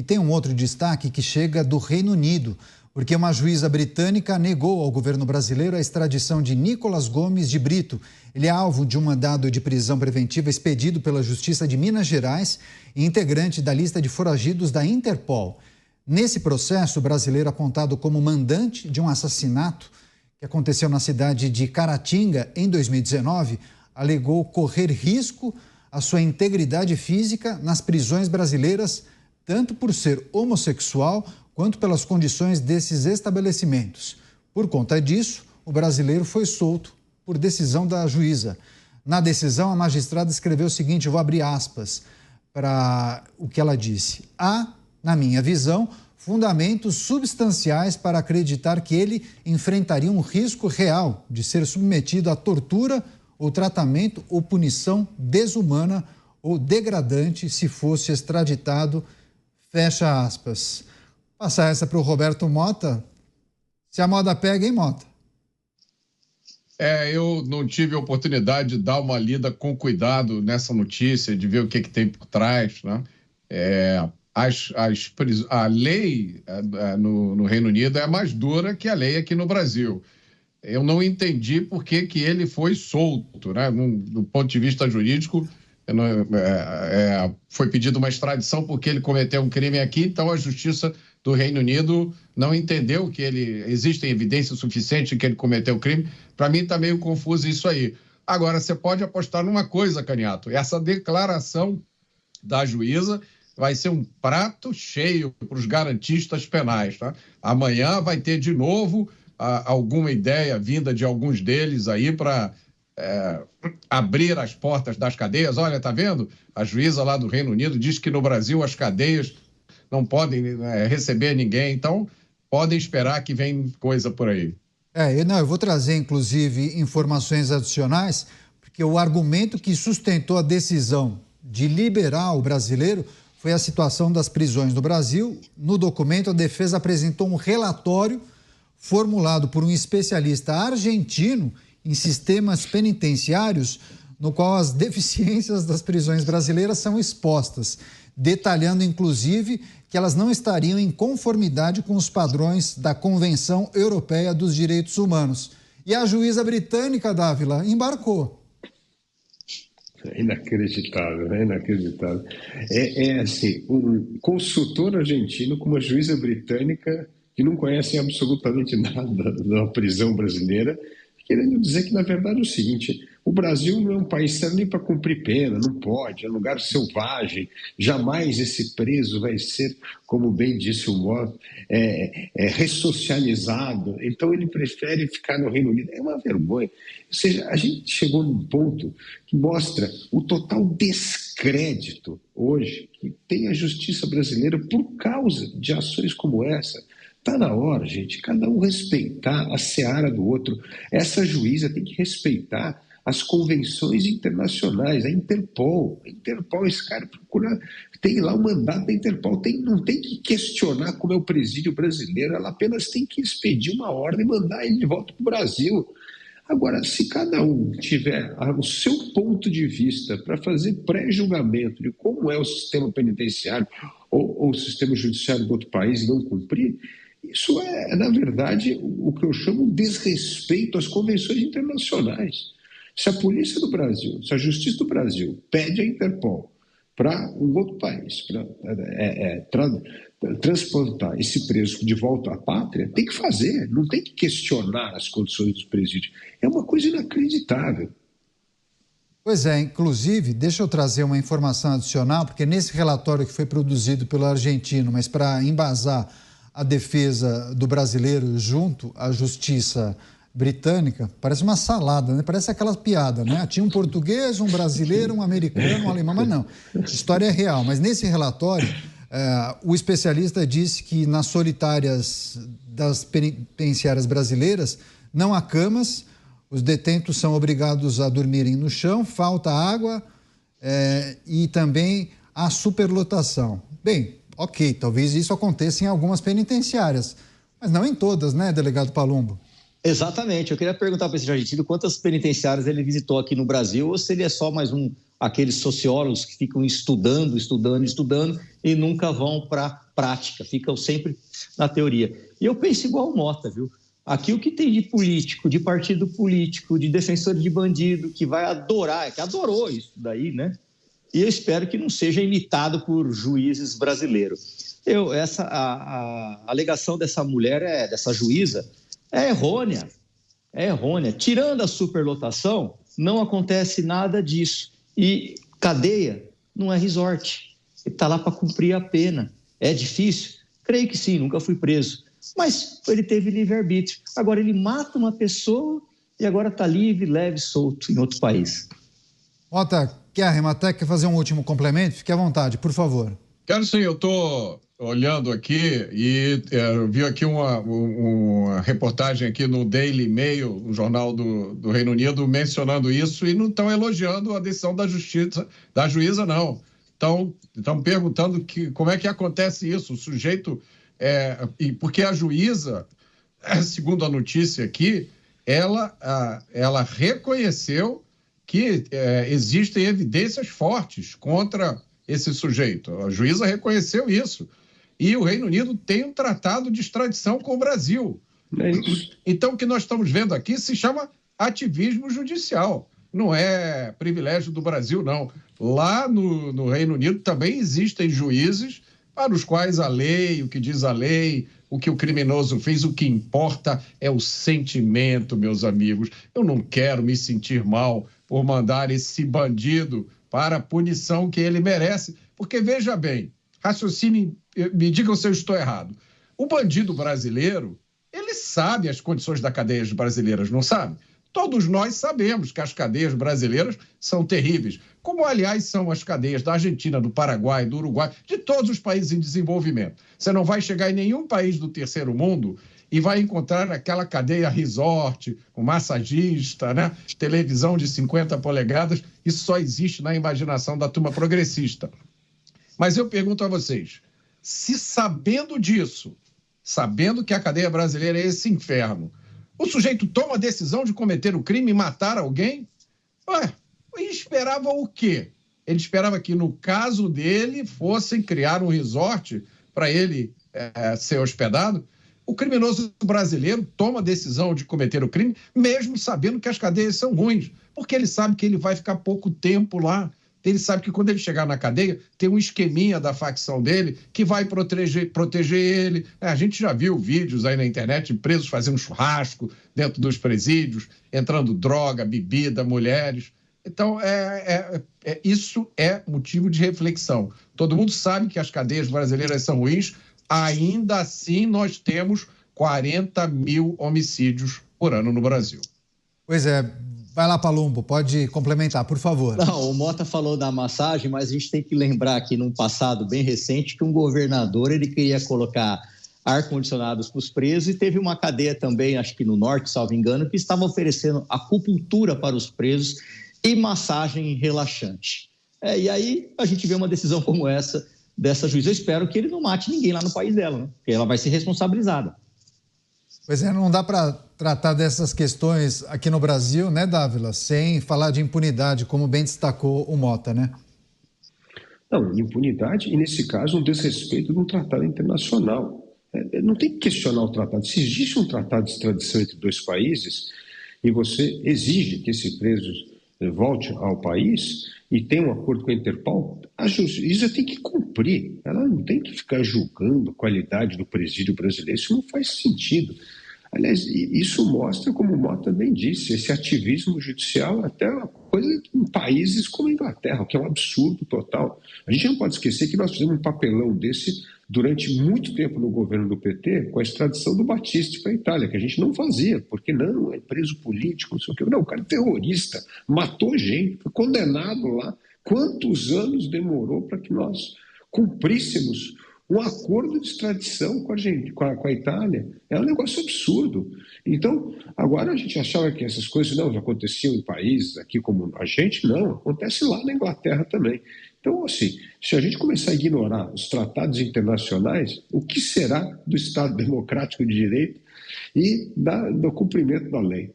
E tem um outro destaque que chega do Reino Unido, porque uma juíza britânica negou ao governo brasileiro a extradição de Nicolas Gomes de Brito. Ele é alvo de um mandado de prisão preventiva expedido pela Justiça de Minas Gerais e integrante da lista de foragidos da Interpol. Nesse processo, o brasileiro apontado como mandante de um assassinato que aconteceu na cidade de Caratinga em 2019, alegou correr risco à sua integridade física nas prisões brasileiras, tanto por ser homossexual quanto pelas condições desses estabelecimentos. Por conta disso, o brasileiro foi solto por decisão da juíza. Na decisão, a magistrada escreveu o seguinte, vou abrir aspas para o que ela disse. Há, na minha visão, fundamentos substanciais para acreditar que ele enfrentaria um risco real de ser submetido a tortura ou tratamento ou punição desumana ou degradante se fosse extraditado, fecha aspas. Passar essa para o Roberto Mota, se a moda pega, hein, Mota? Eu não tive a oportunidade de dar uma lida com cuidado nessa notícia, de ver o que tem por trás, né? A lei no Reino Unido é mais dura que a lei aqui no Brasil. Eu não entendi por que ele foi solto, né? Do ponto de vista jurídico, foi pedida uma extradição porque ele cometeu um crime aqui, então a Justiça do Reino Unido não entendeu que existem evidências suficientes de que ele cometeu o crime. Para mim está meio confuso isso aí. Agora, você pode apostar numa coisa, Caniato, essa declaração da juíza vai ser um prato cheio para os garantistas penais, tá? Amanhã vai ter de novo alguma ideia vinda de alguns deles aí para abrir as portas das cadeias. Olha, tá vendo? A juíza lá do Reino Unido diz que no Brasil as cadeias não podem receber ninguém, então podem esperar que vem coisa por aí. Eu vou trazer, inclusive, informações adicionais, porque o argumento que sustentou a decisão de liberar o brasileiro foi a situação das prisões no Brasil. No documento, a defesa apresentou um relatório formulado por um especialista argentino em sistemas penitenciários, no qual as deficiências das prisões brasileiras são expostas, detalhando, inclusive, que elas não estariam em conformidade com os padrões da Convenção Europeia dos Direitos Humanos. E a juíza britânica, Dávila, embarcou. É inacreditável, é inacreditável. Assim, um consultor argentino com uma juíza britânica que não conhecem absolutamente nada da prisão brasileira, querendo dizer que, na verdade, é o seguinte, o Brasil não é um país que serve nem para cumprir pena, não pode, é um lugar selvagem, jamais esse preso vai ser, como bem disse o Mota, ressocializado, então ele prefere ficar no Reino Unido. É uma vergonha. Ou seja, a gente chegou num ponto que mostra o total descrédito hoje que tem a justiça brasileira por causa de ações como essa. Está na hora, gente, cada um respeitar a seara do outro. Essa juíza tem que respeitar as convenções internacionais, a Interpol. Esse cara procura, tem lá o mandato da Interpol, não tem que questionar como é o presídio brasileiro, ela apenas tem que expedir uma ordem e mandar ele de volta para o Brasil. Agora, se cada um tiver o seu ponto de vista para fazer pré-julgamento de como é o sistema penitenciário ou o sistema judiciário do outro país e não cumprir, isso é, na verdade, o que eu chamo de desrespeito às convenções internacionais. Se a polícia do Brasil, se a justiça do Brasil pede à Interpol para um outro país, para transportar esse preso de volta à pátria, tem que fazer, não tem que questionar as condições dos presídios. É uma coisa inacreditável. Pois é, inclusive, deixa eu trazer uma informação adicional, porque nesse relatório que foi produzido pelo argentino, mas para embasar a defesa do brasileiro junto à justiça britânica, parece uma salada, né? Parece aquela piada, né? Tinha um português, um brasileiro, um americano, um alemão, mas não. A história é real. Mas nesse relatório, o especialista disse que nas solitárias das penitenciárias brasileiras não há camas, os detentos são obrigados a dormirem no chão, falta água e também há superlotação. Bem, ok, talvez isso aconteça em algumas penitenciárias, mas não em todas, né, delegado Palumbo? Exatamente. Eu queria perguntar para esse argentino quantas penitenciárias ele visitou aqui no Brasil ou se ele é só mais um aqueles sociólogos que ficam estudando e nunca vão para a prática, ficam sempre na teoria. E eu penso igual o Mota, viu? Aqui o que tem de político, de partido político, de defensor de bandido, que vai adorar, que adorou isso daí, né? E eu espero que não seja imitado por juízes brasileiros. A alegação dessa mulher, dessa juíza, é errônea. Tirando a superlotação, não acontece nada disso. E cadeia não é resort. Ele está lá para cumprir a pena. É difícil? Creio que sim, nunca fui preso. Mas ele teve livre-arbítrio. Agora ele mata uma pessoa e agora está livre, leve, solto em outro país. Mota, quer arrematar? Quer fazer um último complemento? Fique à vontade, por favor. Quero sim, eu estou olhando aqui e vi aqui uma reportagem aqui no Daily Mail, um jornal do Reino Unido, mencionando isso e não estão elogiando a decisão da juíza, não. Estão perguntando como é que acontece isso, o sujeito... porque a juíza, segundo a notícia aqui, ela reconheceu que existem evidências fortes contra esse sujeito. A juíza reconheceu isso. E o Reino Unido tem um tratado de extradição com o Brasil. Então, o que nós estamos vendo aqui se chama ativismo judicial. Não é privilégio do Brasil, não. Lá no Reino Unido também existem juízes para os quais a lei, o que diz a lei, o que o criminoso fez, o que importa é o sentimento, meus amigos. Eu não quero me sentir mal por mandar esse bandido para a punição que ele merece, porque, veja bem, raciocinem, me digam se eu estou errado. O bandido brasileiro, ele sabe as condições das cadeias brasileiras, não sabe? Todos nós sabemos que as cadeias brasileiras são terríveis, como, aliás, são as cadeias da Argentina, do Paraguai, do Uruguai, de todos os países em desenvolvimento. Você não vai chegar em nenhum país do terceiro mundo e vai encontrar aquela cadeia resort, o massagista, né? Televisão de 50 polegadas. Isso só existe na imaginação da turma progressista. Mas eu pergunto a vocês, se sabendo disso, sabendo que a cadeia brasileira é esse inferno, o sujeito toma a decisão de cometer o crime e matar alguém? Ele esperava o quê? Ele esperava que, no caso dele, fossem criar um resort para ele ser hospedado? O criminoso brasileiro toma a decisão de cometer o crime, mesmo sabendo que as cadeias são ruins, porque ele sabe que ele vai ficar pouco tempo lá. Ele sabe que quando ele chegar na cadeia, tem um esqueminha da facção dele que vai proteger ele. A gente já viu vídeos aí na internet de presos fazendo churrasco dentro dos presídios, entrando droga, bebida, mulheres. Então, isso é motivo de reflexão. Todo mundo sabe que as cadeias brasileiras são ruins, ainda assim nós temos 40 mil homicídios por ano no Brasil. Pois é. Vai lá, Palumbo, pode complementar, por favor. Não, o Mota falou da massagem, mas a gente tem que lembrar aqui, num passado bem recente, que um governador ele queria colocar ar-condicionados para os presos e teve uma cadeia também, acho que no norte, salvo engano, que estava oferecendo acupuntura para os presos e massagem relaxante. E aí a gente vê uma decisão como essa, dessa juíza. Eu espero que ele não mate ninguém lá no país dela, né? Porque ela vai ser responsabilizada. Pois é, não dá para tratar dessas questões aqui no Brasil, né, Dávila, sem falar de impunidade, como bem destacou o Mota, né? Não, impunidade e, nesse caso, um desrespeito de um tratado internacional. Não tem que questionar o tratado. Se existe um tratado de extradição entre dois países e você exige que esse preso volte ao país e tem um acordo com a Interpol, a justiça tem que cumprir. Ela não tem que ficar julgando a qualidade do presídio brasileiro. Isso não faz sentido. Aliás, isso mostra, como o Mota bem disse, esse ativismo judicial até uma coisa em países como a Inglaterra, o que é um absurdo total. A gente não pode esquecer que nós fizemos um papelão desse durante muito tempo no governo do PT com a extradição do Battisti para a Itália, que a gente não fazia, porque não, é preso político, não sei o quê. Não, o cara é terrorista, matou gente, foi condenado lá. Quantos anos demorou para que nós cumpríssemos um acordo de extradição com a Itália? É um negócio absurdo. Então, agora a gente achava que essas coisas não aconteciam em países aqui como a gente, não, acontece lá na Inglaterra também. Então, assim, se a gente começar a ignorar os tratados internacionais, o que será do Estado Democrático de Direito e do cumprimento da lei?